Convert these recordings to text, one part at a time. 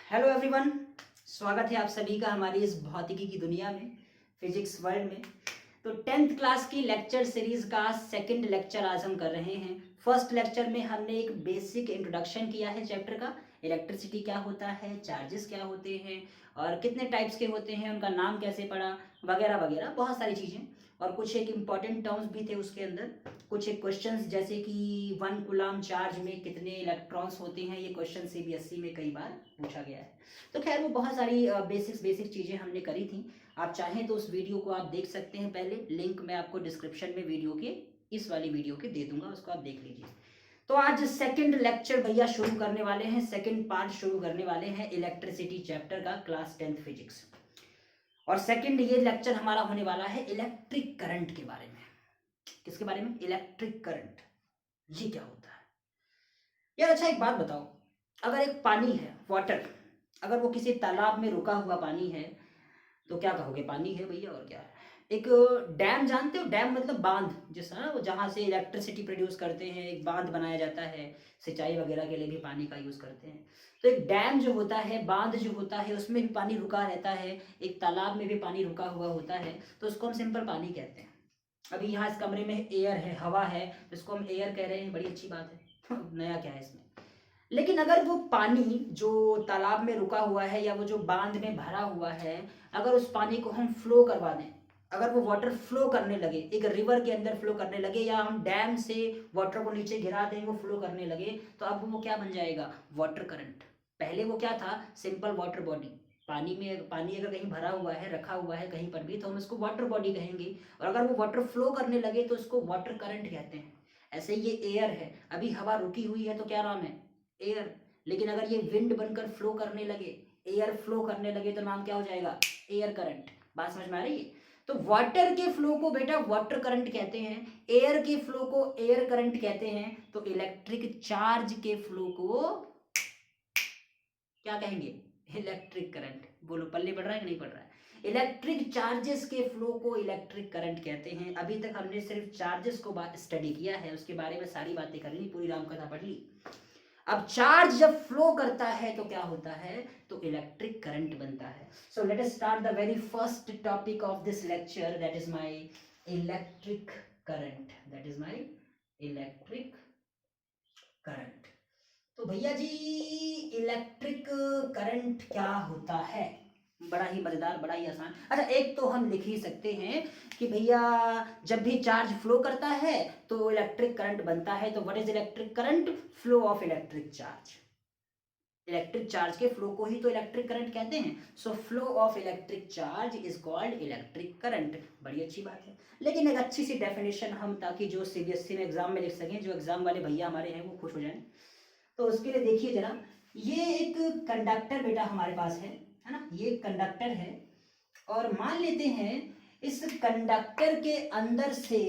Hello everyone, स्वागत है आप सभी का हमारी इस भौतिकी की दुनिया में, फिजिक्स वर्ल्ड में। तो 10th क्लास की लेक्चर सीरीज का सेकंड लेक्चर आज हम कर रहे हैं। फर्स्ट लेक्चर में हमने एक बेसिक इंट्रोडक्शन किया है चैप्टर का। इलेक्ट्रिसिटी क्या होता है, चार्जेस क्या होते हैं और कितने टाइप्स के होते हैं, उनका नाम कैसे पड़ा, वगैरह वगैरह बहुत सारी चीज़ें। और कुछ एक इम्पॉर्टेंट टर्म्स भी थे उसके अंदर। कुछ एक क्वेश्चंस जैसे कि 1 कूलम चार्ज में कितने इलेक्ट्रॉन्स होते हैं, ये क्वेश्चन सीबीएसई में कई बार पूछा गया है। तो खैर वो बहुत सारी बेसिक चीज़ें हमने करी थी। आप चाहें तो उस वीडियो को आप देख सकते हैं। पहले लिंक मैं आपको डिस्क्रिप्शन में वीडियो के, इस वाली वीडियो के दे दूंगा, उसको आप देख लीजिए। तो आज सेकंड लेक्चर भैया शुरू करने वाले हैं, सेकंड पार्ट शुरू करने वाले हैं इलेक्ट्रिसिटी चैप्टर का, क्लास 10th फिजिक्स। और सेकंड ये लेक्चर हमारा होने वाला है इलेक्ट्रिक करंट के बारे में। किसके बारे में? Electric current. ये क्या होता है यार? अच्छा एक बात बताओ, अगर एक पानी है, वाटर, अगर वो किसी तालाब में रुका हुआ पानी है तो क्या कहोगे? पानी है भैया, और क्या है। एक डैम जानते हो? डैम मतलब बांध, जिस ना वो जहाँ से इलेक्ट्रिसिटी प्रोड्यूस करते हैं, एक बांध बनाया जाता है, सिंचाई वगैरह के लिए भी पानी का यूज़ करते हैं। तो एक डैम जो होता है, बांध जो होता है, उसमें भी पानी रुका रहता है, एक तालाब में भी पानी रुका हुआ होता है, तो उसको हम सिंपल पानी कहते हैं। अभी यहाँ इस कमरे में एयर है, हवा है, तो इसको हम एयर कह रहे हैं, बड़ी अच्छी बात है नया क्या है इसमें। लेकिन अगर वो पानी जो तालाब में रुका हुआ है या वो जो बांध में भरा हुआ है, अगर उस पानी को हम फ्लो करवा दें, अगर वो वाटर फ्लो करने लगे, एक रिवर के अंदर फ्लो करने लगे, या हम डैम से वाटर को नीचे गिरा दें, वो फ्लो करने लगे, तो अब वो क्या बन जाएगा? Water current. पहले वो क्या था? Simple water body. पानी में, पानी अगर कहीं भरा हुआ है, रखा हुआ है कहीं पर भी, तो हम इसको वाटर बॉडी कहेंगे। और अगर वो वाटर फ्लो करने लगे तो उसको वाटर करंट कहते हैं। ऐसे ही ये एयर है, अभी हवा रुकी हुई है तो क्या नाम है? एयर। लेकिन अगर ये विंड बनकर फ्लो करने लगे, एयर फ्लो करने लगे, तो नाम क्या हो जाएगा? Air current. बात समझ में आ रही है? तो वाटर के फ्लो को बेटा वाटर करंट कहते हैं, एयर के फ्लो को एयर करंट कहते हैं, तो इलेक्ट्रिक चार्ज के फ्लो को क्या कहेंगे? Electric current. बोलो, पल्ले पड़ रहा है कि नहीं पड़ रहा है? इलेक्ट्रिक चार्जेस के फ्लो को इलेक्ट्रिक करंट कहते हैं। अभी तक हमने सिर्फ चार्जेस को स्टडी किया है, उसके बारे में सारी बातें कर ली, पूरी रामकथा पढ़ ली। अब चार्ज जब फ्लो करता है तो क्या होता है? तो इलेक्ट्रिक करंट बनता है। So let us start the very first topic of this lecture, that is my electric current. That is my electric current. तो भैया जी, इलेक्ट्रिक करंट क्या होता है? बड़ा ही मजेदार, बड़ा ही आसान। अच्छा, एक तो हम लिख ही सकते हैं कि भैया जब भी चार्ज फ्लो करता है तो इलेक्ट्रिक करंट बनता है। तो what is electric current? Flow of electric charge. Electric charge के फ्लो को ही तो इलेक्ट्रिक करंट कहते हैं। So flow of electric charge is called electric current. बड़ी अच्छी बात है। लेकिन एक अच्छी सी डेफिनेशन हम, ताकि जो सीबीएसई में एग्जाम में लिख सकें, जो एग्जाम वाले भैया हमारे हैं वो खुश हो जाएं, तो उसके लिए देखिए जरा, ये एक कंडक्टर बेटा हमारे पास है ना? ये कंडक्टर है, और मान लेते हैं इस कंडक्टर के अंदर से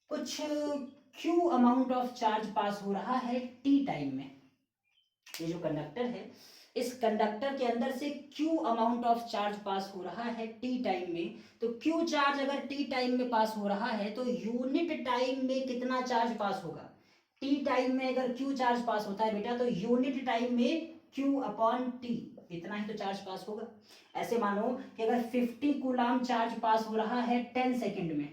कुछ क्यू अमाउंट ऑफ चार्ज पास हो रहा है टी टाइम में। ये जो कंडक्टर है, इस कंडक्टर के अंदर से क्यू अमाउंट ऑफ चार्ज पास हो रहा है टी टाइम में। तो क्यू चार्ज अगर टी टाइम में पास हो रहा है तो यूनिट टाइम में कितना चार्ज पास होगा? टी टाइम में अगर क्यू चार्ज पास होता है बेटा, तो यूनिट टाइम में क्यू अपॉन टी, इतना ही तो चार्ज पास होगा। ऐसे मानो कि अगर 50 कूलाम चार्ज पास हो रहा है 10 सेकेंड में,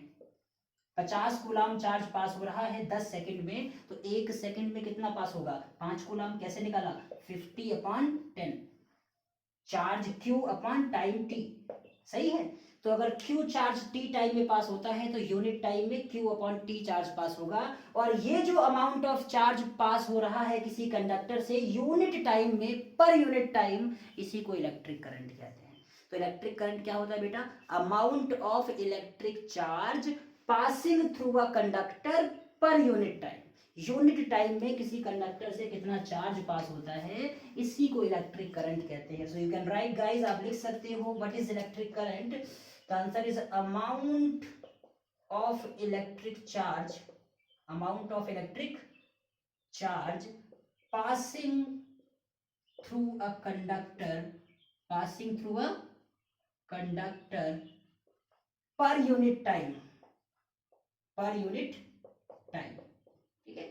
50 कूलाम चार्ज पास हो रहा है 10 सेकंड में, तो 1 सेकंड में कितना पास होगा? 5 कूलाम। कैसे निकाला? 50 upon 10, charge Q upon time T. सही है? तो अगर क्यू चार्ज टी टाइम में पास होता है तो यूनिट टाइम में क्यू अपॉन टी चार्ज पास होगा। और ये जो अमाउंट ऑफ चार्ज पास हो रहा है किसी कंडक्टर से यूनिट टाइम में, पर यूनिट टाइम, इसी को इलेक्ट्रिक करंट कहते हैं। तो इलेक्ट्रिक करंट क्या होता है बेटा? Amount of electric charge passing through a conductor पर यूनिट टाइम। यूनिट टाइम में किसी कंडक्टर से कितना चार्ज पास होता है, इसी को इलेक्ट्रिक करंट कहते हैं। So you can write guys, आप लिख सकते हो what is electric current. The answer is amount of electric charge, amount of electric charge passing through a conductor, passing through a conductor per unit time, per unit time। ठीक है?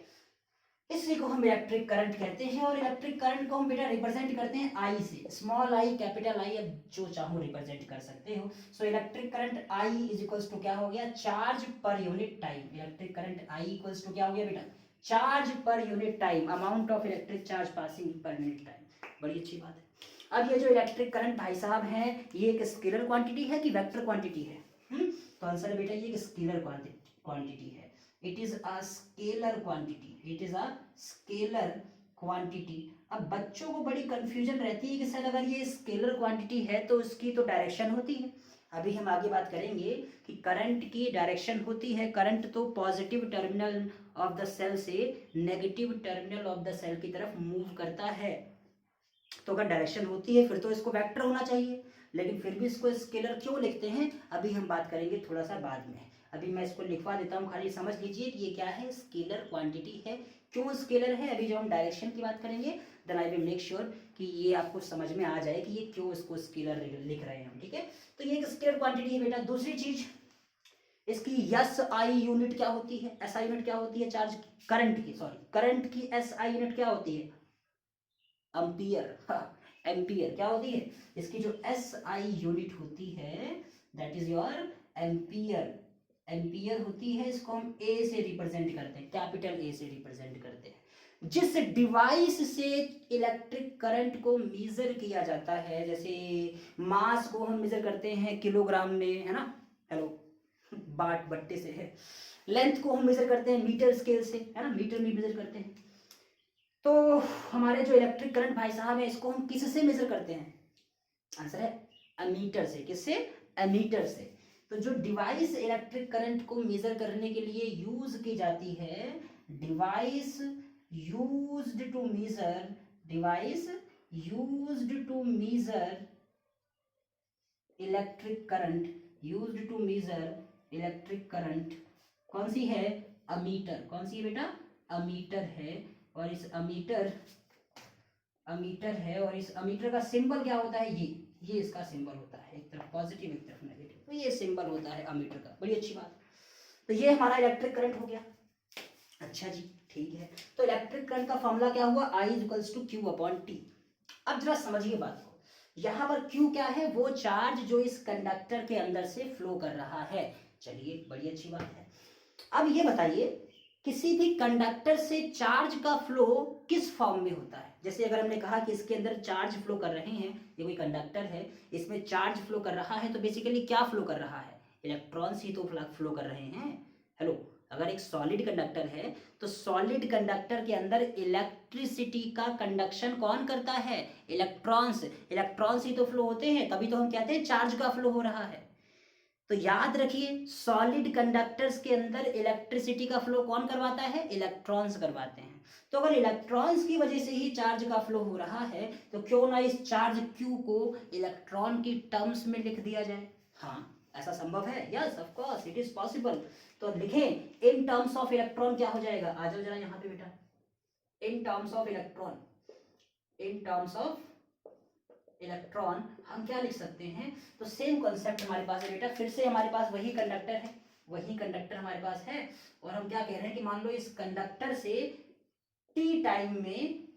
इसी को हम electric current कहते हैं। और electric current को हम बेटा रिप्रेजेंट करते हैं आई से, स्मॉल आई, कैपिटल आई, अब जो चाहो रिप्रेजेंट कर सकते हो। So electric current I is equals to क्या हो गया, charge per unit time. Electric current I equals to क्या हो गया बेटा, charge per unit time, amount of electric charge passing per unit time. बड़ी अच्छी बात है। अब ये जो इलेक्ट्रिक करंट भाई साहब है, ये एक स्केलर क्वांटिटी है कि वेक्टर क्वांटिटी है? तो आंसर है बेटा ये एक स्केलर क्वांटिटी है। It is a scalar quantity, it is a scalar quantity. अब बच्चों को बड़ी कंफ्यूजन रहती है कि सर अगर ये स्केलर क्वांटिटी है तो इसकी तो डायरेक्शन होती है। अभी हम आगे बात करेंगे कि करंट की डायरेक्शन होती है। करंट तो positive terminal of the cell से negative terminal of the cell की तरफ मूव करता है। तो अगर डायरेक्शन होती है फिर तो इसको वेक्टर होना चाहिए, लेकिन फिर भी इसको स्केलर क्यों लिखते हैं अभी हम बात करेंगे थोड़ा सा बाद में। अभी मैं इसको लिखवा देता हूँ, खाली समझ लीजिए कि ये क्या है, स्केलर क्वांटिटी है। क्यों स्केलर है, अभी जब हम डायरेक्शन की बात करेंगे then I will make sure कि ये आपको समझ में आ जाए कि ये क्यों इसको स्केलर लिख रहे हैं हम, ठीक है। तो ये एक स्केलर क्वांटिटी है बेटा। दूसरी चीज इसकी एस आई यूनिट क्या होती है, एस आई यूनिट क्या होती है, चार्ज करंट की, सॉरी करंट की एस आई यूनिट क्या होती है, एम्पियर। एम्पियर क्या होती है, इसकी जो एस आई यूनिट होती है that is your ampere. Ampere होती है, इसको हम ए से रिप्रेजेंट करते हैं, कैपिटल ए से रिप्रेजेंट करते हैं। जिस डिवाइस से इलेक्ट्रिक करंट को मेजर किया जाता है, जैसे मास को हम मेजर करते हैं किलोग्राम में, है ना, हेलो बाट बट्टे से है। लेंथ को हम मेजर करते हैं मीटर स्केल से, है ना, मीटर में मेजर करते हैं। तो हमारे जो इलेक्ट्रिक करंट भाई साहब है इसको हम किससे मेजर करते हैं, आंसर है एमीटर से। किससे, एमीटर से। तो जो डिवाइस इलेक्ट्रिक करंट को मेजर करने के लिए यूज की जाती है, device used to measure, device used to measure electric current, used to measure electric current कौन सी है, अमीटर। कौन सी है बेटा, अमीटर है। और इस अमीटर, अमीटर है, और इस अमीटर का सिंबल क्या होता है, ये इसका सिंबल होता है, एक तरफ पॉजिटिव एक तरफ नेगेटिव, तो ये सिंबल होता है अमीटर का। बड़ी अच्छी बात। तो ये हमारा इलेक्ट्रिक करंट हो गया। अच्छा जी, ठीक है। तो इलेक्ट्रिक करंट का फॉर्मूला क्या हुआ, I equals to Q upon T। अब जरा समझिए बात को, यहाँ पर Q क्या है, वो चार्ज जो इस कंडक्टर के अंदर से फ्लो कर रहा है। चलिए बड़ी अच्छी बात है। अब ये बताइए किसी भी कंडक्टर से चार्ज का फ्लो किस फॉर्म में होता है। जैसे अगर हमने कहा कि इसके अंदर चार्ज फ्लो कर रहे हैं, ये कोई कंडक्टर है, इसमें चार्ज फ्लो कर रहा है, तो बेसिकली क्या फ्लो कर रहा है, इलेक्ट्रॉन्स ही तो फ्लो कर रहे हैं। हेलो, अगर एक सॉलिड कंडक्टर है तो सॉलिड कंडक्टर के अंदर इलेक्ट्रिसिटी का कंडक्शन कौन करता है, इलेक्ट्रॉन्स। इलेक्ट्रॉन्स ही तो फ्लो होते हैं, तभी तो हम कहते हैं चार्ज का फ्लो हो रहा है। तो याद रखिए सॉलिड कंडक्टर्स के अंदर इलेक्ट्रिसिटी का फ्लो कौन करवाता है, इलेक्ट्रॉन्स करवाते हैं। तो अगर इलेक्ट्रॉन्स की वजह से ही चार्ज का फ्लो हो रहा है तो क्यों ना इस चार्ज Q को इलेक्ट्रॉन की टर्म्स में लिख दिया जाए। हाँ, ऐसा संभव है, yes of course it is possible. तो लिखें इन टर्म्स ऑफ इलेक्ट्रॉन क्या हो जाएगा, आ जाओ जरा यहाँ पे बेटा, in terms of electron, in terms of electron हम क्या लिख सकते हैं। तो सेम कॉन्सेप्ट हमारे पास है बेटा, फिर से हमारे पास वही कंडक्टर है, वही कंडक्टर हमारे पास है। और हम क्या कह रहे हैं कि मान लो इस कंडक्टर से टी टाइम में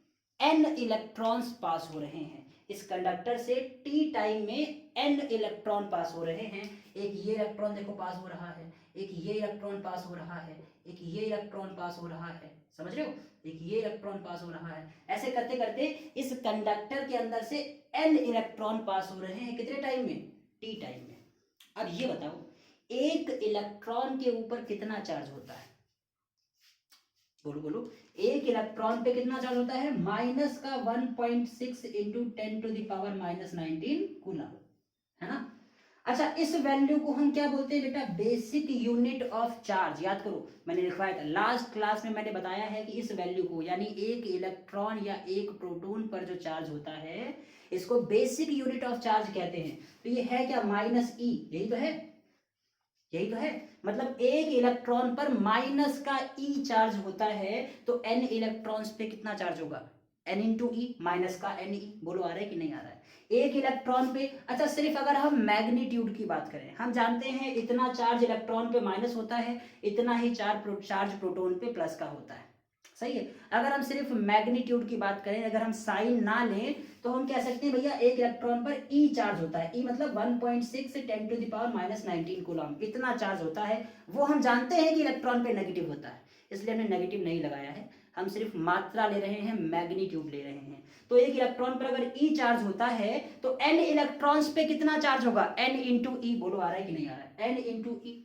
n इलेक्ट्रॉन्स पास हो रहे हैं, इस कंडक्टर से टी टाइम में n इलेक्ट्रॉन पास हो रहे हैं। एक ये इलेक्ट्रॉन देखो पास हो रहा है, एक ये इलेक्ट्रॉन पास हो रहा है, एक ये इलेक्ट्रॉन पास हो रहा है, समझ रहे हो, एक ये इलेक्ट्रॉन पास हो रहा है। ऐसे करते करते इस कंडक्टर के अंदर से n इलेक्ट्रॉन पास हो रहे हैं, कितने टाइम में, टी टाइम में। अब ये बताओ एक इलेक्ट्रॉन के ऊपर कितना चार्ज होता है, बोलो बोलो, एक इलेक्ट्रॉन पे कितना चार्ज होता है, माइनस का 1.6 इंटू 10⁻⁻19 कूलम, है ना। अच्छा, इस वैल्यू को हम क्या बोलते हैं बेटा, बेसिक यूनिट ऑफ चार्ज। याद करो मैंने लिखवाया था लास्ट क्लास में, मैंने बताया है कि इस वैल्यू को, यानी एक इलेक्ट्रॉन या एक प्रोटॉन पर जो चार्ज होता है इसको बेसिक यूनिट ऑफ चार्ज कहते हैं। तो ये है क्या, -e, यही तो है, यही तो है। मतलब एक इलेक्ट्रॉन पर माइनस का e चार्ज होता है, तो n इलेक्ट्रॉन्स पे कितना चार्ज होगा, n इंटू ई, माइनस का n e। बोलो आ रहा है कि नहीं आ रहा है, एक इलेक्ट्रॉन पे। अच्छा, सिर्फ अगर हम मैग्नीट्यूड की बात करें, हम जानते हैं इतना चार्ज इलेक्ट्रॉन पे माइनस होता है, इतना ही चार्ज प्रोटॉन पे प्लस का होता है, सही है। अगर हम सिर्फ मैग्नीट्यूड की बात करें, अगर हम साइन ना लें तो हम कह सकते हैं भैया एक इलेक्ट्रॉन पर ई चार्ज होता है। ई मतलब 1.6 10⁻⁻19 कूलम, इतना चार्ज होता है। वो हम जानते हैं कि इलेक्ट्रॉन पे नेगेटिव होता है, इसलिए हमने नेगेटिव नहीं लगाया है, हम सिर्फ मात्रा ले रहे हैं, मैग्नीट्यूड ले रहे हैं। तो एक इलेक्ट्रॉन पर अगर ई चार्ज होता है तो एन इलेक्ट्रॉन्स पे कितना चार्ज होगा, एन इंटू ई। बोलो आ रहा है कि नहीं आ रहा है, एन इंटू ई।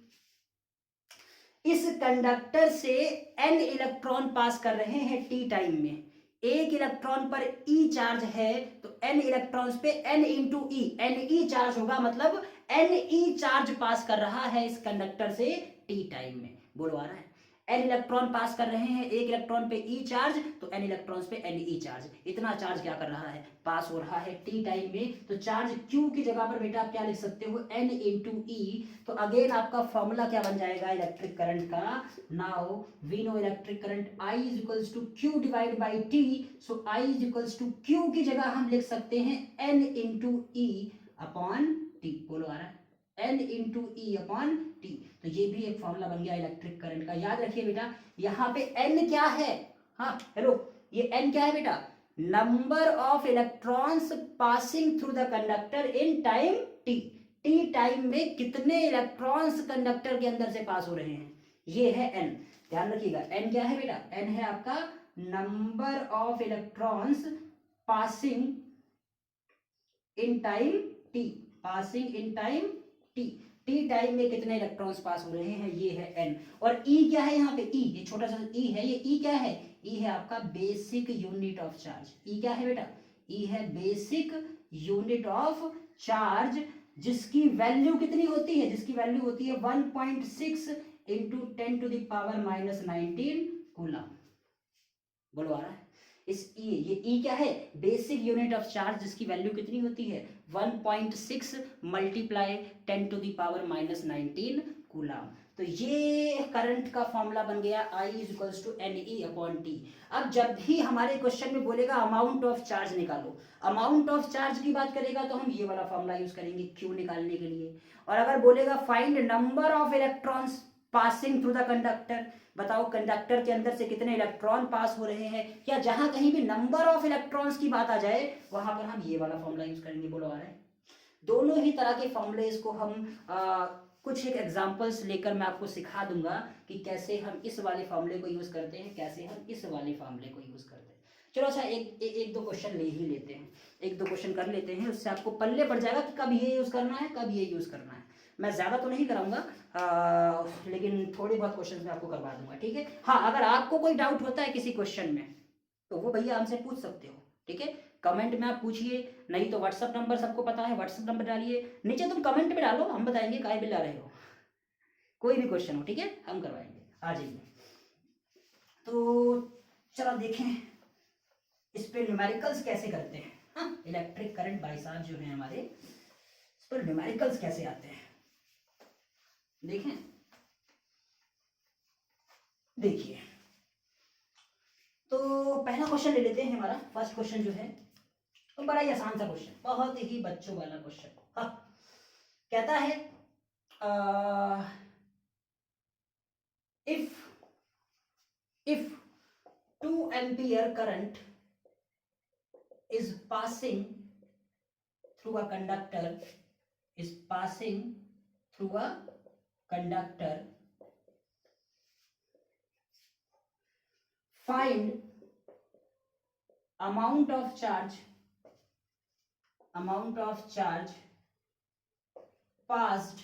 इस कंडक्टर से एन इलेक्ट्रॉन पास कर रहे हैं टी टाइम में। एक इलेक्ट्रॉन पर ई चार्ज है तो एन इलेक्ट्रॉन्स पे एन इंटू ई, एन ई चार्ज होगा, मतलब एन ई चार्ज पास कर रहा है इस कंडक्टर से टी टाइम में। बोलो आ रहा है, एन इलेक्ट्रॉन पास कर रहे हैं, एक इलेक्ट्रॉन पे ई चार्ज तो एन इलेक्ट्रॉन्स पे एन ई चार्ज, इतना चार्ज क्या कर रहा है, पास हो रहा है टी टाइम में। तो चार्ज क्यू की जगह पर बेटा आप क्या लिख सकते हो, एन इंटू ई। तो अगेन आपका फॉर्मूला क्या बन जाएगा इलेक्ट्रिक करंट का, now we know electric current I is equals to Q divide by T. So I is equals to Q की जगह हम लिख सकते हैं N into E upon T. बोलो आ रहा है, N into E upon T. तो ये भी एक फॉर्मूला बन गया इलेक्ट्रिक करंट का। याद रखिए बेटा यहाँ पे एन क्या है, हाँ हेलो, ये एन क्या है बेटा, number of electrons passing through the conductor in time T. T time में कितने इलेक्ट्रॉन्स कंडक्टर के अंदर से पास हो रहे हैं, ये है एन। ध्यान रखिएगा एन क्या है बेटा, एन है आपका number of electrons passing in time T, passing in time T. T time में कितने इलेक्ट्रॉन्स पास हो रहे हैं, ये है एन। और ई क्या है यहाँ पे, ई ये छोटा सा ई है, ये ई क्या है, ई है आपका बेसिक यूनिट ऑफ चार्ज। ई क्या है बेटा, ई है बेसिक यूनिट ऑफ चार्ज, जिसकी वैल्यू कितनी होती है, जिसकी वैल्यू होती है 1.6 इंटू 10⁻⁻19 कूलम। बोलो आ रहा है, इस ये ई क्या है, बेसिक यूनिट ऑफ चार्ज, जिसकी वैल्यू कितनी होती है 1.6 मल्टीप्लाई 10⁻⁻19 कूलम। तो ये करंट का फॉर्मूला बन गया I is equals to N E upon T. अब जब भी हमारे क्वेश्चन में बोलेगा अमाउंट ऑफ चार्ज निकालो, अमाउंट ऑफ चार्ज की बात करेगा तो हम ये वाला फॉर्मूला यूज करेंगे क्यू निकालने के लिए। और अगर बोलेगा find number of electrons passing through the conductor, बताओ कंडक्टर के अंदर से कितने इलेक्ट्रॉन पास हो रहे हैं, या जहां कहीं भी नंबर ऑफ इलेक्ट्रॉन्स की बात आ जाए वहां पर हम ये वाला फॉर्मूला यूज करेंगे। बोलो आ रहा है, दोनों ही तरह के फॉर्मूले को हम कुछ एक एग्जांपल्स लेकर मैं आपको सिखा दूंगा कि कैसे हम इस वाले फॉर्मूले को यूज करते हैं, कैसे हम इस वाले फॉर्मूले को यूज करते हैं। चलो अच्छा एक दो क्वेश्चन ले ही लेते हैं, एक दो क्वेश्चन कर लेते हैं, उससे आपको पल्ले पड़ जाएगा कि कब ये यूज करना है, कब ये यूज करना है। मैं ज़्यादा तो नहीं कराऊंगा, लेकिन थोड़ी बहुत क्वेश्चन मैं आपको करवा दूंगा, ठीक है। हाँ, अगर आपको कोई डाउट होता है किसी क्वेश्चन में तो वो भैया हमसे पूछ सकते हो, ठीक है। कमेंट में आप पूछिए, नहीं तो व्हाट्सअप नंबर सबको पता है, व्हाट्सअप नंबर डालिए नीचे, तुम कमेंट में डालो, हम बताएंगे काहे बिल्ला रहे हो। कोई भी क्वेश्चन हो, ठीक है, हम करवाएंगे, आ जाइए। तो चलो देखें इस पे न्यूमेरिकल्स कैसे करते हैं। हाँ, इलेक्ट्रिक करंट भाई साहब जो है हमारे, इस पर न्यूमेरिकल्स कैसे आते हैं देखें। देखिए तो पहला क्वेश्चन ले लेते हैं, हमारा फर्स्ट क्वेश्चन जो है तो बड़ा ही आसान सा क्वेश्चन, बहुत ही बच्चों वाला क्वेश्चन। हाँ, कहता है if 2 ampere current is passing through a conductor, is passing through a conductor, find amount of charge passed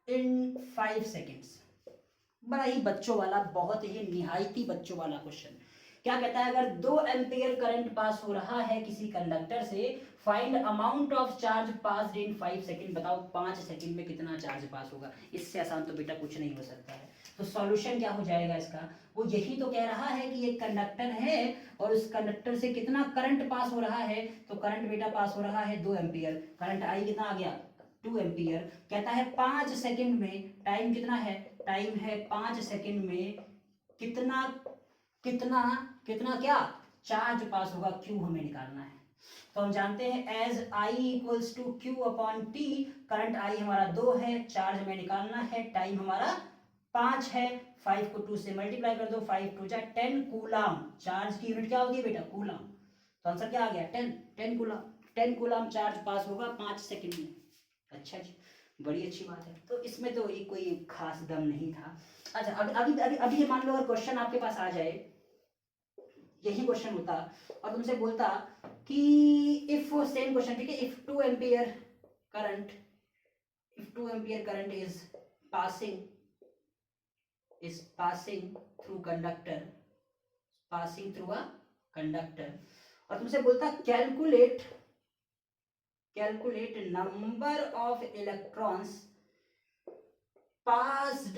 in 5 seconds। बड़ा ही बच्चों वाला, बहुत ही निहायती बच्चों वाला क्वेश्चन। क्या कहता है, अगर 2 एम्पियर करंट पास हो रहा है किसी कंडक्टर से, find amount of charge passed in 5 second. बताओ 5 सेकंड में कितना चार्ज पास होगा, इससे आसान तो बेटा कुछ नहीं हो सकता है। तो सॉल्यूशन क्या हो जाएगा इसका, वो यही तो कह रहा है कि एक कंडक्टर है और उस कंडक्टर से कितना करंट पास हो रहा है। तो करंट बेटा पास हो रहा है 2 एम्पियर, करंट आई कितना आ गया 2 एम्पियर। कहता है 5 सेकंड में, टाइम कितना है, टाइम है 5 सेकंड में कितना कितना कितना क्या चार्ज पास होगा, क्यू हमें निकालना है। तो हम जानते हैं as I equals to Q upon T, current I हमारा 2 है, चार्ज हमें निकालना है, टाइम हमारा 5 है, 5 को 2 से मल्टीप्लाई कर दो, 5 2 जा 10 कूलाम। चार्ज की यूनिट क्या होती है बेटा? कूलाम। तो आंसर क्या आ गया? 10 कूलाम। 10 कूलाम चार्ज पास होगा 5 सेकंड में। अच्छा जी, बड़ी अच्छी बात है। तो इसमें तो ये कोई खास दम नहीं था। अच्छा, अभी ये मान लो अगर क्वेश्चन आपके पास आ जाए, यही क्वेश्चन होता और तुमसे बोलता कि इफ सेम क्वेश्चन, ठीक है, if 2 ampere current is passing through a conductor, और तुमसे बोलता calculate number of electrons passed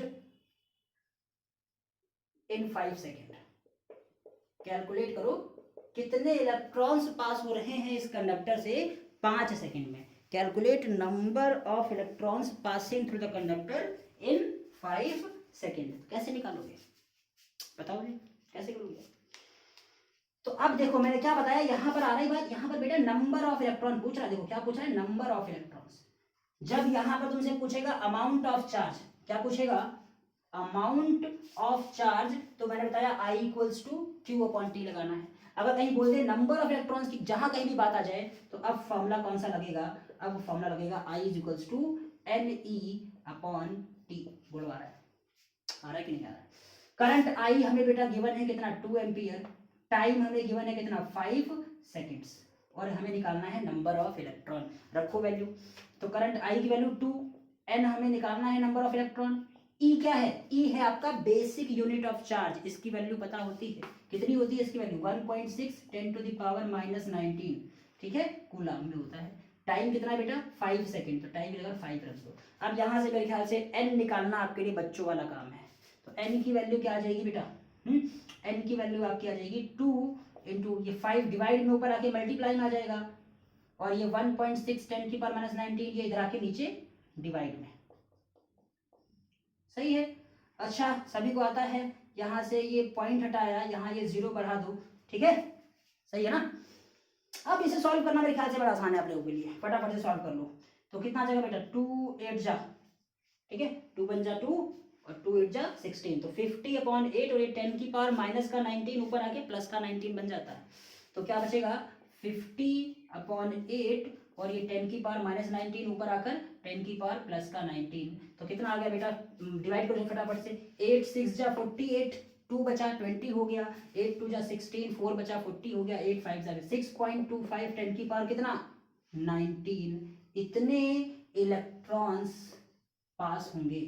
in 5 second. Calculate करो कितने इलेक्ट्रॉन्स पास हो रहे हैं इस कंडक्टर से 5 सेकेंड में। Calculate number of electrons passing through the conductor in 5 second. कैसे निकालोगे? बताओ जी, कैसे करोगे? तो अब देखो मैंने क्या बताया, यहां पर आ रही बात, यहां पर बेटा नंबर ऑफ इलेक्ट्रॉन पूछ रहा है। देखो क्या पूछ रहा है? Number of electrons. जब यहां पर तुमसे पूछेगा अमाउंट ऑफ चार्ज, क्या पूछेगा? Amount of charge. तो मैंने बताया I equals to Q upon T लगाना है। अगर कहीं बोल दे नंबर ऑफ इलेक्ट्रॉन्स की, जहां कहीं भी बात आ जाए, तो अब फॉर्मूला कौन सा लगेगा? अब फॉर्मूला लगेगा I is equals to NE upon T. बोलवा रहा है, आ रहा है कि नहीं आ रहा है? करंट I हमें बेटा गिवन है कितना? 2 एम्पियर। टाइम हमें गिवन है कितना? 5 सेकेंड्स। और हमें निकालना है नंबर ऑफ इलेक्ट्रॉन। रखो वैल्यू। तो करंट I की वैल्यू 2, N हमें निकालना है नंबर ऑफ इलेक्ट्रॉन। E क्या है? E है आपका बेसिक यूनिट ऑफ चार्ज। इसकी वैल्यू पता होती है, कितनी होती है इसकी वैल्यू? 1.6 10 टू द पावर -19, ठीक है, कूलम में होता है। टाइम कितना है बेटा? 5 सेकेंड। तो टाइम की जगह 5 रख दो। अब यहाँ से मेरे ख्याल से N निकालना आपके लिए बच्चों वाला काम है। तो N की वैल्यू क्या आ जाएगी बेटा? N की वैल्यू आपकी आ जाएगी 2 इंटू ये 5 डिवाइड में ऊपर आके मल्टीप्लाई में आ जाएगा, और ये 1.6 10 की पावर -19 ये इधर आके नीचे डिवाइड में। सही है? अच्छा, सभी को आता है? यहाँ से ये पॉइंट हटाया, यहाँ ये 0 बढ़ा दो, ठीक है, सही है ना? अब इसे सॉल्व करना मेरे ख्याल से बड़ा आसान है आप लोगों के लिए, फटाफट से सॉल्व कर लो। तो कितना आ जाएगा बेटा? 2 8 जा, ठीक है, 2 बन जा 2 और 2 8 जा 16। तो 50/8 और ये 10 की पावर माइनस का 19 ऊपर आके प्लस का 19 बन जाता है। तो क्या बचेगा? 50/8 और ये 10 की पावर -19 ऊपर आकर 10 की पावर प्लस का 19। तो कितना आ गया बेटा? डिवाइड करो फटाफट से। 8 6 जा 48, 2 बचा 20 हो गया, 8 2 जा 16, 4 बचा 40 हो गया, 8 5 जा 6.25, 10 की पावर कितना? 19। इतने इलेक्ट्रॉन्स पास होंगे।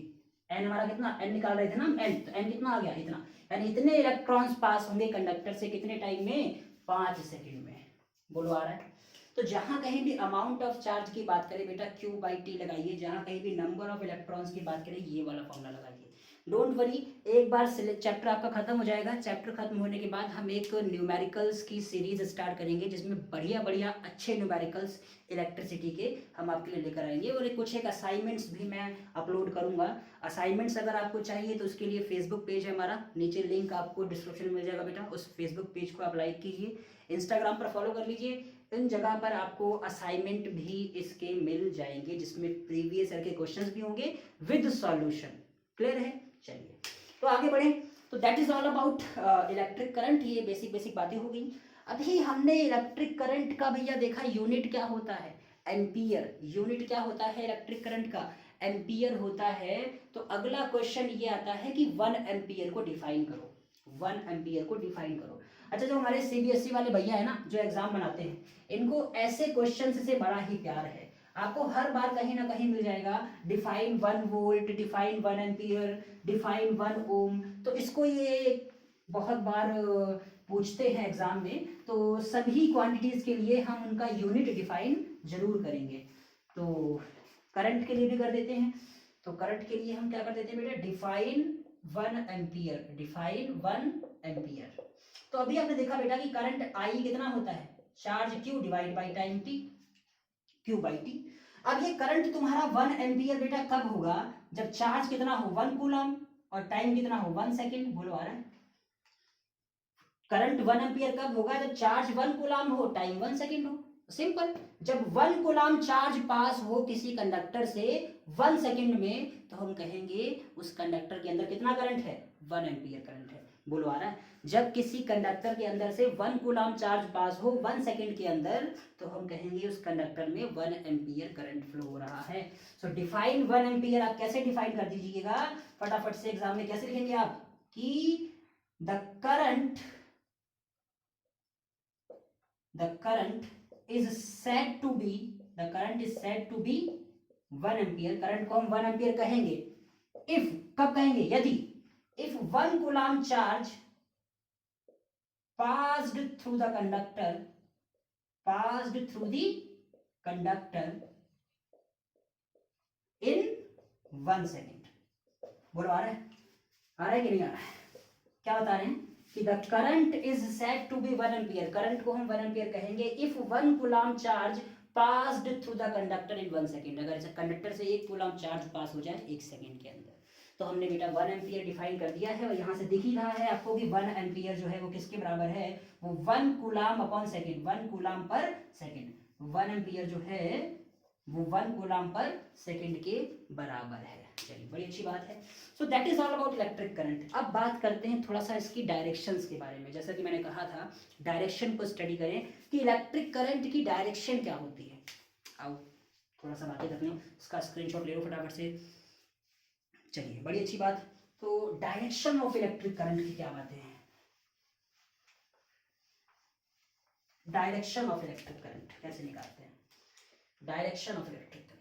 एन हमारा कितना? एन निकाल रहे थे ना एन, तो एन कितना आ गया? इतना। यानी इतने इलेक्ट्रॉन्स पास होंगे कंडक्टर से कितने टाइम में? 5 सेकंड में। बोलो आ रहा है? तो जहां कहीं भी अमाउंट ऑफ चार्ज की बात करें बेटा Q/T लगाइए, जहां कहीं भी नंबर ऑफ इलेक्ट्रॉन्स की बात करें ये वाला फॉर्मूला लगाइए। डोंट वरी, एक बार चैप्टर आपका खत्म हो जाएगा। चैप्टर खत्म होने के बाद हम एक न्यूमेरिकल्स की सीरीज स्टार्ट करेंगे, जिसमें बढ़िया बढ़िया अच्छे न्यूमेरिकल्स इलेक्ट्रिसिटी के हम आपके लिए लेकर आएंगे, और कुछ एक असाइनमेंट्स भी मैं अपलोड करूंगा। असाइनमेंट्स अगर आपको चाहिए तो उसके लिए फेसबुक पेज है हमारा, नीचे लिंक आपको डिस्क्रिप्शन में मिल जाएगा बेटा, उस फेसबुक पेज को आप लाइक कीजिए, इंस्टाग्राम पर फॉलो कर लीजिए। इन जगह पर आपको असाइनमेंट भी इसके मिल जाएंगे, जिसमें प्रीवियस ईयर के क्वेश्चंस भी होंगे विद सॉल्यूशन। क्लियर है? चलिए तो आगे बढ़े। तो that is all about electric current. ये बेसिक बातें हो गई। अभी हमने इलेक्ट्रिक करंट का भैया देखा यूनिट क्या होता है? एम्पियर। यूनिट क्या होता है इलेक्ट्रिक करंट का? एम्पियर होता है। तो अगला क्वेश्चन ये आता है कि 1 एम्पियर को डिफाइन करो। 1 एम्पियर को डिफाइन करो। अच्छा, जो हमारे CBSE वाले भैया है ना, जो एग्जाम बनाते हैं, इनको ऐसे क्वेश्चन से बड़ा ही प्यार है। आपको हर बार कहीं ना कहीं मिल जाएगा define 1 volt, define 1 ampere, define 1 ओम। तो इसको ये बहुत बार पूछते हैं एग्जाम में। तो सभी क्वांटिटीज के लिए हम उनका यूनिट डिफाइन जरूर करेंगे। तो करंट के लिए भी कर देते हैं। तो करंट के लिए हम क्या कर देते हैं बेटा? Define 1 ampere, define 1 ampere. तो अभी आपने देखा बेटा कि करंट I कितना होता है? Charge Q divide by time T, Q/T। अब ये करंट तुम्हारा 1 एम्पियर बेटा कब होगा? जब चार्ज कितना हो? 1 कूलम, और टाइम कितना हो? 1 सेकेंड। बोलो आ रहा है? करंट 1 एम्पियर कब होगा? जब चार्ज 1 कूलम हो, टाइम 1 सेकेंड हो। सिंपल। जब 1 कूलम चार्ज पास हो किसी कंडक्टर से 1 सेकंड में, तो हम कहेंगे उस कंडक्टर के अंदर कितना करंट है, 1 एम्पियर करंट है। बोलो आ रहा है? जब किसी कंडक्टर के अंदर से 1 कूलम चार्ज पास हो 1 सेकंड के अंदर, तो हम कहेंगे उस कंडक्टर में 1 एम्पियर करंट फ्लो हो रहा है। सो डिफाइन 1 एम्पियर आप कैसे डिफाइन कर दीजिएगा फटाफट से, एग्जाम में कैसे लिखेंगे आप कि the current is said to be 1 ampere. करंट को हम 1 एम्पियर कहेंगे इफ, कब कहेंगे, यदि if 1 coulomb charge passed through the conductor in 1 second. बोलो आ रहा है कि नहीं आ रहा है? क्या बता रहे हैं कि the current is said to be 1 ampere, करंट को हम 1 एम्पियर कहेंगे if 1 coulomb charge passed through the conductor in 1 second, अगर कंडक्टर से 1 कूलम चार्ज पास हो जाए 1 सेकेंड के अंदर। तो हमने बेटा 1 एम्पियर डिफाइन कर दिया है, और यहाँ से दिख ही रहा है आपको कि 1 एम्पियर जो है वो किसके बराबर है, वो 1 coulomb upon second, 1 coulomb per second. 1 ampere जो है वो 1 कूलम पर सेकेंड के बराबर है। चलिए बड़ी अच्छी बात है। So that is all about electric current. अब बात करते हैं थोड़ा सा इसकी डायरेक्शंस के बारे में। जैसा कि मैंने कहा था डायरेक्शन को स्टडी करें कि इलेक्ट्रिक करंट की डायरेक्शन क्या होती है। आओ थोड़ा सा बातें करते हैं, इसका स्क्रीनशॉट ले लो फटाफट से। चलिए बड़ी अच्छी बात। तो डायरेक्शन ऑफ इलेक्ट्रिक करंट की क्या बातें हैं। डायरेक्शन ऑफ इलेक्ट्रिक करंट कैसे निकालते हैं, direction of electric current,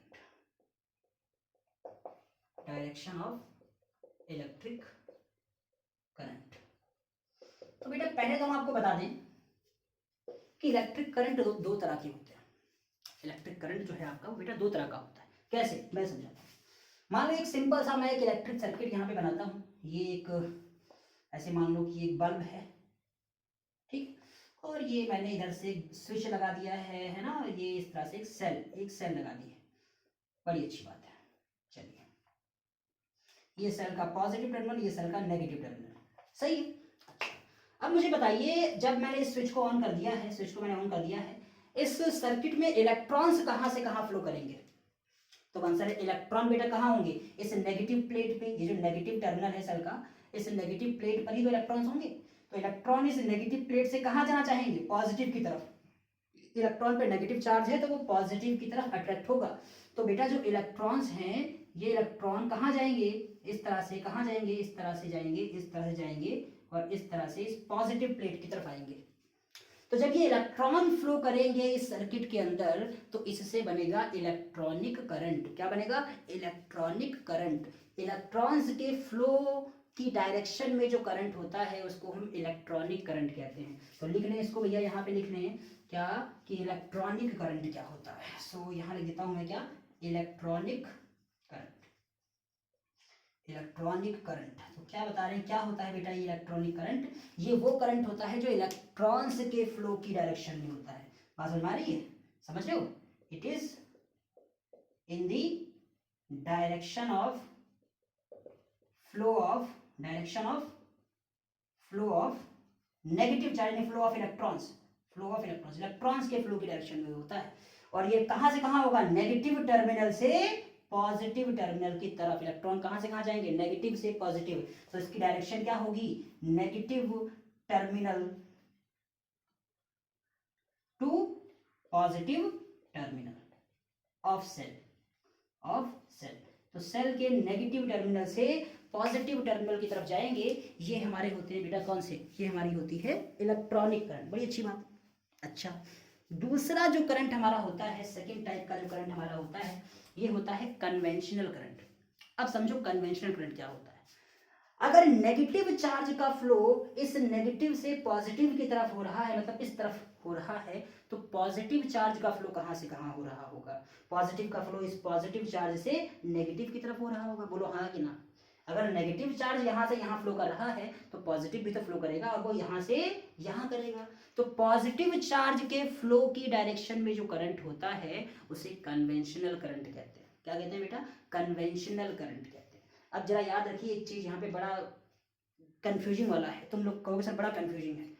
direction of electric current. तो बेटा पहले तो हम आपको बता दें कि इलेक्ट्रिक करंट दो तरह के होते हैं। इलेक्ट्रिक करंट जो है आपका वो बेटा 2 तरह का होता है। कैसे, मैं समझाता हूँ। मान लो एक सिंपल सा मैं एक इलेक्ट्रिक सर्किट यहाँ पे बनाता हूँ। ये एक ऐसे मान लो कि एक बल्ब है, ठीक, और ये मैंने इधर से स्विच लगा दिया है ना, ये इस तरह से एक सेल लगा दी है। बड़ी अच्छी बात है। चलिए ये सेल का पॉजिटिव टर्मिनल, ये सेल का नेगेटिव टर्मिनल, सही है। अब मुझे बताइए जब मैंने इस स्विच को ऑन कर दिया है, स्विच को मैंने ऑन कर दिया है, इस सर्किट में इलेक्ट्रॉन्स कहाँ से कहाँ फ्लो करेंगे। तो आंसर है इलेक्ट्रॉन बेटा कहाँ होंगे, इस नेगेटिव प्लेट पे। ये जो नेगेटिव टर्मिनल है सेल का, इस नेगेटिव प्लेट पर ही तो इलेक्ट्रॉन्स होंगे। तो इलेक्ट्रॉन इस नेगेटिव प्लेट से कहाँ जाना चाहेंगे, पॉजिटिव की तरफ। इलेक्ट्रॉन पे नेगेटिव चार्ज है तो वो पॉजिटिव की तरफ अट्रैक्ट होगा। तो बेटा जो इलेक्ट्रॉन्स हैं, ये इलेक्ट्रॉन कहाँ जाएंगे, इस तरह से कहाँ जाएंगे, इस तरह से जाएंगे, इस तरह से जाएंगे, और इस तरह से इस पॉजिटिव प्लेट की तरफ आएंगे। तो जब ये इलेक्ट्रॉन फ्लो करेंगे इस सर्किट के अंदर, तो इससे बनेगा इलेक्ट्रॉनिक करंट। क्या बनेगा, इलेक्ट्रॉनिक करंट। इलेक्ट्रॉन्स के फ्लो की डायरेक्शन में जो करंट होता है उसको हम इलेक्ट्रॉनिक करंट कहते हैं। तो लिख लें इसको भैया, यहाँ पे लिख लें क्या कि इलेक्ट्रॉनिक करंट क्या होता है। सो यहाँ लिख देता हूँ मैं क्या, इलेक्ट्रॉनिक करंट। इलेक्ट्रॉनिक करंट तो क्या बता रहे हैं, क्या होता है बेटा ये इलेक्ट्रॉनिक करंट। ये वो करंट होता है जो इलेक्ट्रॉन्स के फ्लो की डायरेक्शन में होता है। बात समझ में आ रही है, समझ रहे हो। It is in the direction of flow of negative charge, flow of electrons, electrons के फ्लो की डायरेक्शन में होता है। और ये कहां से कहां होगा, नेगेटिव टर्मिनल से पॉजिटिव टर्मिनल की तरफ। इलेक्ट्रॉन कहां से कहां जाएंगे, नेगेटिव से पॉजिटिव। तो इसकी डायरेक्शन क्या होगी, negative terminal to positive terminal of cell. तो सेल के नेगेटिव टर्मिनल से पॉजिटिव टर्मिनल की तरफ जाएंगे। ये हमारे होते हैं बेटा कौन से, ये हमारी होती है इलेक्ट्रॉनिक करंट। बड़ी अच्छी बात। अच्छा, दूसरा जो करंट हमारा होता है, सेकेंड टाइप का जो करंट हमारा होता है, ये होता है कन्वेंशनल करंट। अब समझो कन्वेंशनल करंट क्या होता है। अगर नेगेटिव चार्ज का फ्लो इस नेगेटिव से पॉजिटिव की तरफ हो रहा है, मतलब इस तरफ हो रहा है, तो पॉजिटिव चार्ज का फ्लो कहां से कहां हो रहा होगा, पॉजिटिव का फ्लो इस पॉजिटिव चार्ज से नेगेटिव की तरफ हो रहा होगा। बोलो हाँ कि ना। अगर नेगेटिव चार्ज यहां से यहां फ्लो कर रहा है तो पॉजिटिव भी तो फ्लो करेगा, और वो यहां से यहां करेगा। तो पॉजिटिव चार्ज के फ्लो की डायरेक्शन में जो करंट होता है उसे कन्वेंशनल करंट कहते हैं। क्या कहते हैं बेटा, कन्वेंशनल करंट कहते हैं। अब जरा याद रखिए एक चीज, यहाँ पे बड़ा कंफ्यूजिंग वाला है। तुम लोग कहोगे सर बड़ा कंफ्यूजिंग है।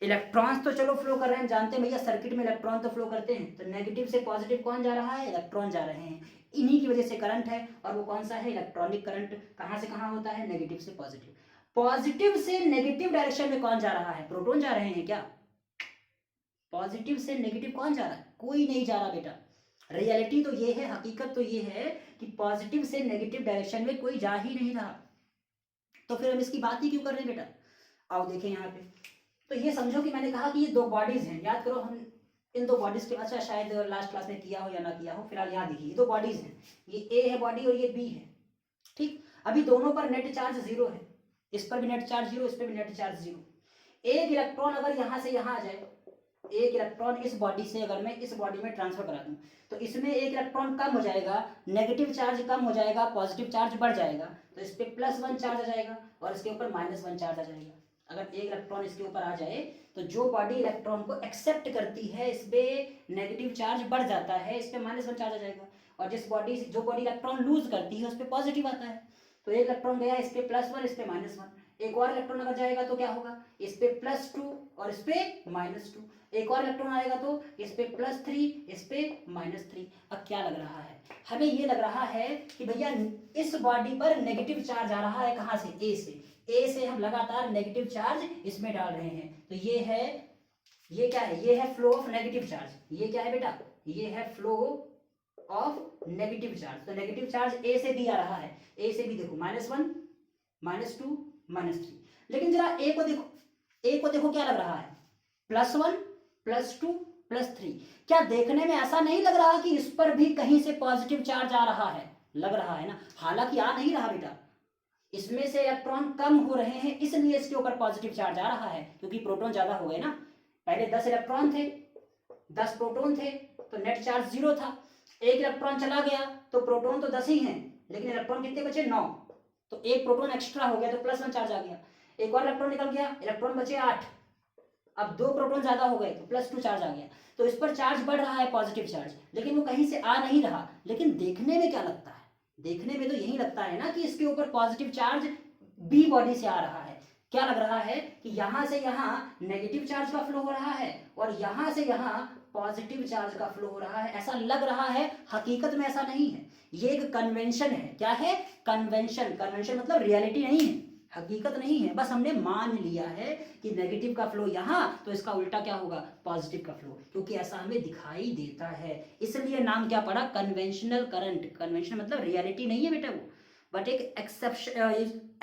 इलेक्ट्रॉन्स तो चलो फ्लो कर रहे हैं, जानते हैं भैया सर्किट में इलेक्ट्रॉन तो फ्लो करते हैं। तो नेगेटिव से पॉजिटिव कौन जा रहा है, इलेक्ट्रॉन जा रहे हैं। इन्हीं की वजह से करंट है, और वो कौन सा है, इलेक्ट्रॉनिक करंट। कहाँ से कहाँ होता है, नेगेटिव से पॉजिटिव। पॉजिटिव से नेगेटिव डायरेक्शन में कौन जा रहा है, प्रोटॉन जा रहे हैं क्या? पॉजिटिव से नेगेटिव कौन जा रहा है, कोई नहीं जा रहा बेटा। रियलिटी तो ये है, हकीकत तो ये है कि पॉजिटिव से नेगेटिव डायरेक्शन में कोई जा ही नहीं रहा, तो फिर हम इसकी बात ही क्यों कर रहे हैं बेटा। आओ देखें यहाँ पे, तो ये समझो कि मैंने कहा कि ये दो बॉडीज हैं, याद करो हम इन दो बॉडीज के, अच्छा शायद लास्ट क्लास में किया हो या ना किया हो, फिलहाल यहाँ देखिए, ये दो बॉडीज हैं, ये ए है बॉडी और ये बी है, ठीक। अभी दोनों पर नेट चार्ज जीरो है, इस पर भी नेट चार्ज जीरो, इस पर भी नेट चार्ज जीरो। एक इलेक्ट्रॉन अगर यहाँ से यहाँ आ जाए, एक इलेक्ट्रॉन इस बॉडी से अगर मैं इस बॉडी में ट्रांसफर करा दूं, तो इसमें एक इलेक्ट्रॉन कम हो जाएगा, नेगेटिव चार्ज कम हो जाएगा, पॉजिटिव चार्ज बढ़ जाएगा, तो इस पे +1 चार्ज आ जाएगा और इसके ऊपर -1 चार्ज आ जाएगा। अगर एक इलेक्ट्रॉन इसके ऊपर आ जाए तो जो बॉडी इलेक्ट्रॉन को एक्सेप्ट करती है, इस पे नेगेटिव चार्ज बढ़ जाता है, इस पे -1 चार्ज आ जाएगा, और जो बॉडी इलेक्ट्रॉन लूज करती है उस पर पॉजिटिव आता है। तो एक इलेक्ट्रॉन गया, इस पे +1, इस पे -1। एक और इलेक्ट्रॉन अगर जाएगा तो क्या होगा, इस पे +2 और इस पे -2। एक और इलेक्ट्रॉन आएगा तो इस पे +3, इस पे -3। अब क्या लग रहा है, हमें ये लग रहा है कि भैया इस बॉडी पर नेगेटिव चार्ज आ रहा है, कहाँ से, ए से हम लगातार नेगेटिव चार्ज इसमें डाल रहे हैं, तो ये है, ये क्या है, ये है फ्लो ऑफ नेगेटिव चार्ज। ये क्या है बेटा, ये है फ्लो ऑफ नेगेटिव चार्ज। तो नेगेटिव चार्ज ए से बी आ रहा है, ए से बी देखो -1, -2, -3। लेकिन जरा ए को देखो, ए को देखो क्या लग रहा है, +1, +2, +3। क्या देखने में ऐसा नहीं लग रहा कि इस पर भी कहीं से पॉजिटिव चार्ज आ रहा है, लग रहा है ना, हालांकि आ नहीं रहा बेटा, इसमें से इलेक्ट्रॉन कम हो रहे हैं इसलिए इसके ऊपर पॉजिटिव चार्ज आ रहा है, क्योंकि प्रोटॉन ज्यादा हो गए ना। पहले 10 इलेक्ट्रॉन थे, 10 प्रोटॉन थे, तो नेट चार्ज 0 था। एक इलेक्ट्रॉन चला गया तो प्रोटॉन तो 10 ही हैं, लेकिन इलेक्ट्रॉन कितने बचे, 9, तो एक प्रोटॉन एक्स्ट्रा हो गया तो +1 चार्ज आ गया। एक और इलेक्ट्रॉन निकल गया, इलेक्ट्रॉन बचे 8, अब 2 प्रोटॉन ज्यादा हो गए तो +2 चार्ज आ गया। तो इस पर चार्ज बढ़ रहा है, पॉजिटिव चार्ज, लेकिन वो कहीं से आ नहीं रहा। लेकिन देखने में क्या लगता है, देखने में तो यही लगता है ना कि इसके ऊपर पॉजिटिव चार्ज बी बॉडी से आ रहा है। क्या लग रहा है कि यहां से यहां नेगेटिव चार्ज का फ्लो हो रहा है और यहां से यहां पॉजिटिव चार्ज का फ्लो हो रहा है, ऐसा लग रहा है। हकीकत में ऐसा नहीं है, ये एक कन्वेंशन है। क्या है, कन्वेंशन। कन्वेंशन मतलब रियलिटी नहीं है, हकीकत नहीं है, बस हमने मान लिया है कि नेगेटिव का फ्लो यहाँ, तो इसका उल्टा क्या होगा, पॉजिटिव का फ्लो, क्योंकि ऐसा हमें दिखाई देता है, इसलिए नाम क्या पड़ा, कन्वेंशनल करंट। कन्वेंशन मतलब रियलिटी नहीं है बेटा वो, बट एक एक्सेप्शन,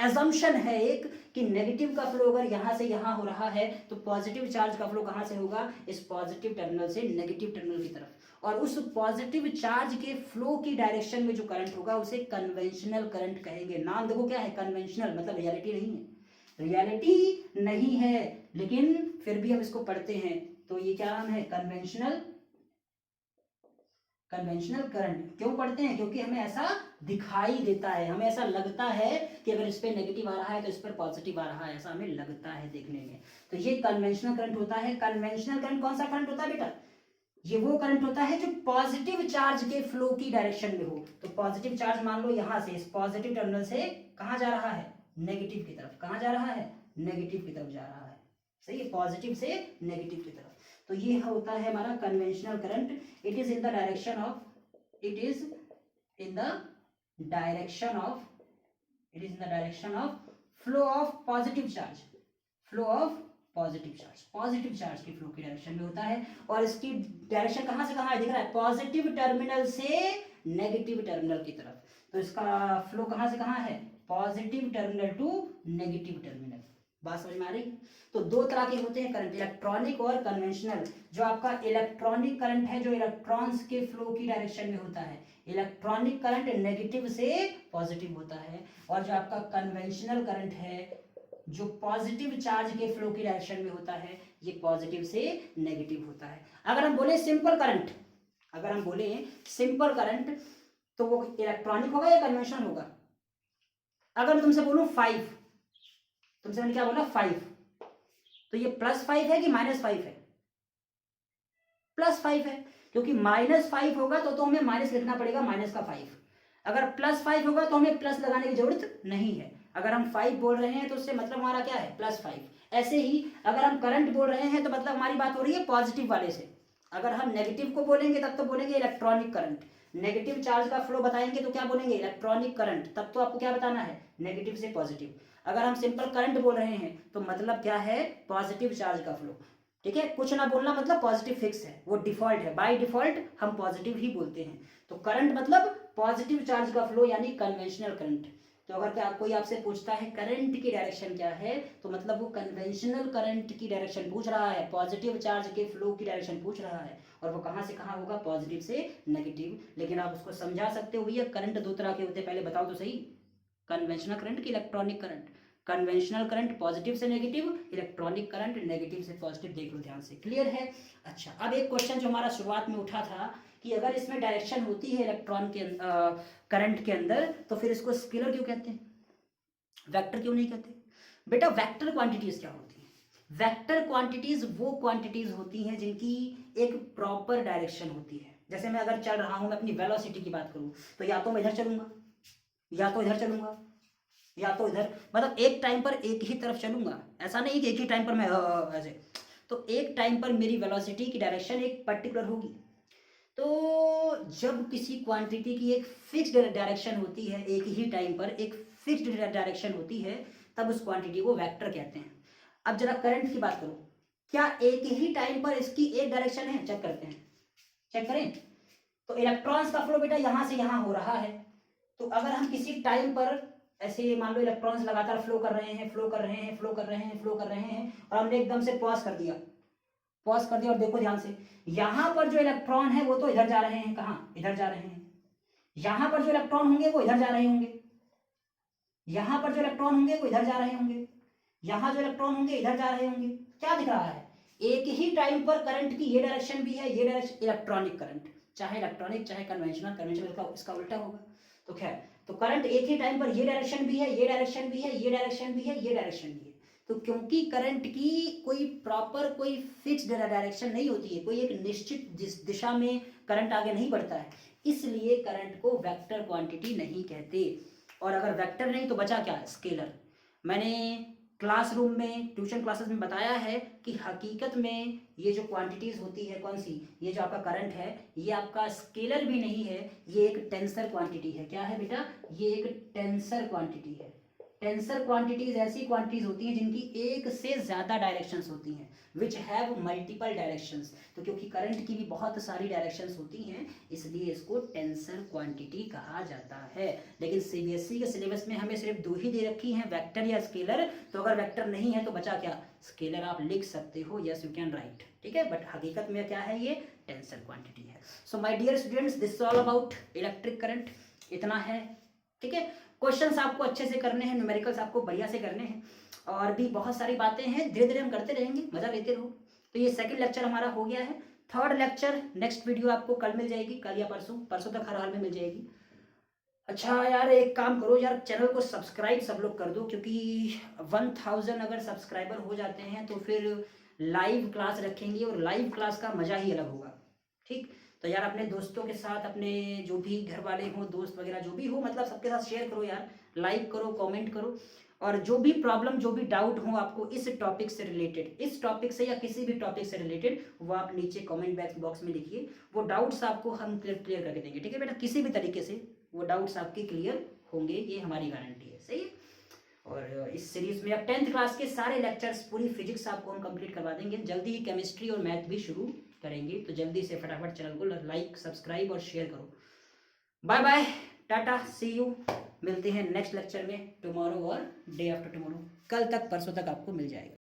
एजम्पशन है एक, कि नेगेटिव का फ्लो अगर यहाँ से यहाँ हो रहा है तो पॉजिटिव चार्ज का फ्लो कहाँ से होगा, इस पॉजिटिव टर्मिनल से नेगेटिव टर्मिनल की तरफ, और उस पॉजिटिव चार्ज के फ्लो की डायरेक्शन में जो करंट होगा उसे कन्वेंशनल करंट कहेंगे। नाम देखो क्या है, कन्वेंशनल, मतलब रियलिटी नहीं है, रियलिटी नहीं है, लेकिन फिर भी हम इसको पढ़ते हैं, तो ये क्या नाम है, कन्वेंशनल, कन्वेंशनल करंट। क्यों पढ़ते हैं, क्योंकि हमें ऐसा दिखाई देता है, हमें ऐसा लगता है कि अगर इस पर नेगेटिव आ रहा है तो इस पर पॉजिटिव आ रहा है, ऐसा हमें लगता है देखने में, तो ये कन्वेंशनल करंट होता है। कन्वेंशनल करंट कौन सा करंट होता है बेटा, ये वो करंट होता है जो पॉजिटिव चार्ज के फ्लो की डायरेक्शन में हो। तो पॉजिटिव चार्ज मान लो यहां से, इस पॉजिटिव टर्मिनल से कहां जा रहा है, नेगेटिव की तरफ। कहां जा रहा है, नेगेटिव की तरफ जा रहा है, सही है, पॉजिटिव से नेगेटिव की तरफ। तो ये होता है हमारा conventional current. It is in the direction of, it is in the direction of, it is in the direction of flow of positive charge, flow of positive charge, positive charge के flow की direction में होता है। और इसकी direction कहां से कहां है, दिख रहा है, पॉजिटिव टर्मिनल से नेगेटिव टर्मिनल की तरफ। तो इसका फ्लो कहां से कहां है, positive terminal to negative terminal. बात समझ में आ रही। तो दो तरह के होते हैं करंट, इलेक्ट्रॉनिक और कन्वेंशनल। जो आपका इलेक्ट्रॉनिक करंट है, जो इलेक्ट्रॉन्स के फ्लो की डायरेक्शन में होता है, इलेक्ट्रॉनिक करंट नेगेटिव से पॉजिटिव होता है। और जो आपका कन्वेंशनल करंट है, जो पॉजिटिव चार्ज के फ्लो की डायरेक्शन में होता है, ये पॉजिटिव से नेगेटिव होता है। अगर हम बोले सिंपल करंट, अगर हम बोले सिंपल करंट, तो वो इलेक्ट्रॉनिक होगा या कन्वेंशनल होगा। अगर मैं तुमसे बोलूं 5, तुमसे मैंने क्या बोला 5, तो ये +5 है कि -5 है, +5 है, क्योंकि -5 होगा तो हमें माइनस लिखना पड़ेगा, -5। अगर +5 होगा तो हमें प्लस लगाने की जरूरत नहीं है। अगर हम 5 बोल रहे हैं तो उससे मतलब हमारा क्या है, +5। ऐसे ही अगर हम करंट बोल रहे हैं तो मतलब हमारी बात हो रही है पॉजिटिव वाले से। अगर हम नेगेटिव को बोलेंगे तब तो बोलेंगे इलेक्ट्रॉनिक करंट, नेगेटिव चार्ज का फ्लो बताएंगे तो क्या बोलेंगे, इलेक्ट्रॉनिक करंट। तब तो आपको क्या बताना है, नेगेटिव से पॉजिटिव। अगर हम सिंपल करंट बोल रहे हैं तो मतलब क्या है, पॉजिटिव चार्ज का फ्लो। ठीक है, कुछ ना बोलना मतलब पॉजिटिव फिक्स है, वो डिफॉल्ट है, बाय डिफॉल्ट हम पॉजिटिव ही बोलते हैं। तो करंट मतलब पॉजिटिव चार्ज का फ्लो यानी कन्वेंशनल करंट। तो अगर क्या कोई आपसे पूछता है करंट की डायरेक्शन क्या है, तो मतलब वो कन्वेंशनल करंट की डायरेक्शन पूछ रहा है, पॉजिटिव चार्ज के फ्लो की डायरेक्शन पूछ रहा है। और वो कहाँ से कहाँ होगा, पॉजिटिव से नेगेटिव। लेकिन आप उसको समझा सकते हो भैया, करंट दो तरह के होते हैं, पहले बताओ तो सही। कन्वेंशनल करंट की electronic current. Conventional current positive से नेगेटिव, इलेक्ट्रॉनिक करंट नेगेटिव से पॉजिटिव। देख लो ध्यान से, क्लियर है। अच्छा, अब एक क्वेश्चन जो हमारा शुरुआत में उठा था कि अगर इसमें डायरेक्शन होती है इलेक्ट्रॉन के करंट के अंदर, तो फिर इसको स्केलर क्यों कहते हैं, वेक्टर क्यों नहीं कहते। बेटा वेक्टर क्वांटिटीज क्या होती है, वेक्टर क्वांटिटीज वो क्वांटिटीज होती हैं जिनकी एक प्रॉपर डायरेक्शन होती है। जैसे मैं अगर चल रहा हूं, मैं अपनी वेलोसिटी की बात करूं, तो या तो मैं इधर चलूंगा, या तो इधर चलूंगा, या तो इधर, मतलब एक टाइम पर एक ही तरफ चलूंगा। ऐसा नहीं कि एक ही टाइम पर मैं ऐसे। तो एक टाइम पर मेरी वेलोसिटी की डायरेक्शन एक पर्टिकुलर होगी। तो जब किसी क्वांटिटी की एक फिक्स्ड डायरेक्शन होती है, एक ही टाइम पर एक फिक्स्ड डायरेक्शन होती है, तब उस क्वांटिटी को वेक्टर कहते हैं। अब जरा करंट की बात करो, क्या एक ही टाइम पर इसकी एक डायरेक्शन है, चेक करते हैं, चेक करें। तो इलेक्ट्रॉन्स का फ्लो बेटा यहां से यहां हो रहा है। तो अगर हम किसी टाइम पर ऐसे मान लो इलेक्ट्रॉन्स लगातार फ्लो कर रहे हैं, फ्लो कर रहे हैं, फ्लो कर रहे हैं, फ्लो कर रहे हैं, और हमने एकदम से पॉज कर दिया, पॉज कर दिया, और देखो ध्यान से, यहां पर जो इलेक्ट्रॉन है वो तो इधर जा रहे हैं, कहाँ, इधर जा रहे हैं। यहां पर जो इलेक्ट्रॉन होंगे वो इधर जा रहे होंगे, यहां पर जो इलेक्ट्रॉन होंगे वो इधर जा रहे होंगे, यहां जो इलेक्ट्रॉन होंगे इधर जा रहे होंगे। क्या दिख रहा है, एक ही टाइम पर करंट की ये डायरेक्शन भी है, ये डायरेक्शन इलेक्ट्रॉनिक करंट, चाहे इलेक्ट्रॉनिक चाहे कन्वेंशनल, कन्वेंशनल इसका उल्टा होगा। तो खैर, तो करंट एक ही टाइम पर ये डायरेक्शन भी है, ये डायरेक्शन भी है, ये डायरेक्शन भी है, ये डायरेक्शन भी है। तो क्योंकि करंट की कोई प्रॉपर कोई फिक्स्ड डायरेक्शन नहीं होती है, कोई एक निश्चित दिशा में करंट आगे नहीं बढ़ता है, इसलिए करंट को वेक्टर क्वांटिटी नहीं कहते। और अगर वेक्टर नहीं तो बचा क्या, स्केलर। मैंने क्लासरूम में, ट्यूशन क्लासेस में बताया है कि हकीकत में ये जो क्वांटिटीज होती है, कौन सी, ये जो आपका करंट है, ये आपका स्केलर भी नहीं है, ये एक टेंसर क्वांटिटी है। क्या है बेटा, ये एक टेंसर क्वांटिटी है। टेंसर क्वांटिटीज ऐसी क्वांटिटीज होती हैं जिनकी एक से ज्यादा डायरेक्शंस होती हैं, विच हैव मल्टीपल डायरेक्शंस। तो क्योंकि करंट की भी बहुत सारी डायरेक्शंस होती हैं, इसलिए इसको टेंसर क्वांटिटी कहा जाता है। लेकिन सीबीएसई के सिलेबस में हमें सिर्फ दो ही दे रखी हैं, वेक्टर या स्केलर। तो अगर वेक्टर नहीं है तो बचा क्या, स्केलर आप लिख सकते हो, यस यू कैन राइट, ठीक है। बट हकीकत में क्या है, ये टेंसर क्वांटिटी है। So my dear students, this is all about electric current, इतना है, ठीक है। क्वेश्चंस आपको अच्छे से करने हैं, न्यूमेरिकल्स आपको बढ़िया से करने हैं, और भी बहुत सारी बातें हैं, धीरे धीरे हम करते रहेंगे, मजा लेते रहो। तो ये सेकंड लेक्चर हमारा हो गया है। थर्ड लेक्चर, नेक्स्ट वीडियो आपको कल मिल जाएगी, कल या परसों, परसों तक हर हाल में मिल जाएगी। अच्छा यार, एक काम करो यार, चैनल को सब्सक्राइब सब लोग कर दो, क्योंकि 1000 अगर सब्सक्राइबर हो जाते हैं तो फिर लाइव क्लास रखेंगे, और लाइव क्लास का मजा ही अलग होगा, ठीक। तो यार अपने दोस्तों के साथ, अपने जो भी घर वाले हो, दोस्त वगैरह जो भी हो, मतलब सबके साथ शेयर करो यार, लाइक करो, कमेंट करो। और जो भी प्रॉब्लम, जो भी डाउट हो आपको इस टॉपिक से रिलेटेड, इस टॉपिक से या किसी भी टॉपिक से रिलेटेड, वो आप नीचे कमेंट बॉक्स में लिखिए, वो डाउट्स आपको हम क्लियर करके देंगे, ठीक है बेटा। किसी भी तरीके से वो डाउट्स आपके क्लियर होंगे, ये हमारी गारंटी है, सही है। और इस सीरीज में अब 10th क्लास के सारे लेक्चर्स, पूरी फिजिक्स आपको हम कंप्लीट करवा देंगे, जल्दी ही केमिस्ट्री और मैथ भी शुरू करेंगे। तो जल्दी से फटाफट चैनल को लाइक, सब्सक्राइब और शेयर करो। Bye bye, tata, see you. मिलते हैं नेक्स्ट लेक्चर में टुमारो और डे आफ्टर टुमारो, कल तक परसों तक आपको मिल जाएगा।